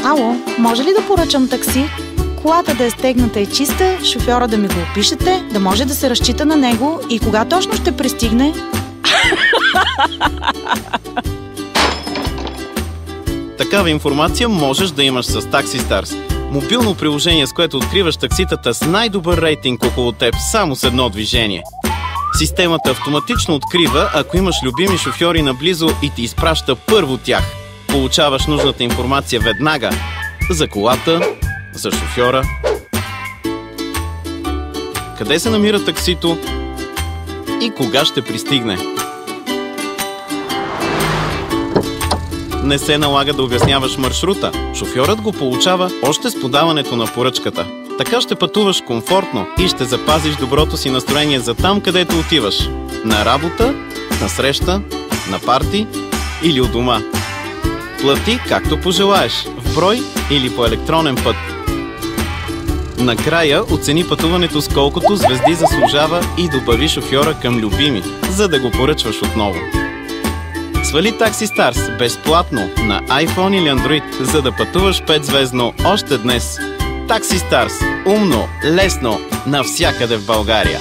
Ало, може ли да поръчам такси? Колата да е стегната и чиста, шофьора да ми го опишете, да може да се разчита на него и кога точно ще пристигне? Такава информация можеш да имаш с TaxiStars. Мобилно приложение, с което откриваш такситата с най-добър рейтинг около теб само с едно движение. Системата автоматично открива, ако имаш любими шофьори наблизо и ти изпраща първо тях. Получаваш нужната информация веднага за колата, за шофьора, къде се намира таксито и кога ще пристигне. Не се налага да обясняваш маршрута. Шофьорът го получава още с подаването на поръчката. Така ще пътуваш комфортно и ще запазиш доброто си настроение за там, където отиваш. На работа, на среща, на парти или у дома. Плати както пожелаеш, в брой или по електронен път. Накрая оцени пътуването с колкото звезди заслужава и добави шофьора към любими, за да го поръчваш отново. Свали TaxiStars безплатно на iPhone или Android, за да пътуваш 5-звездно още днес. TaxiStars. Умно, лесно, навсякъде в България.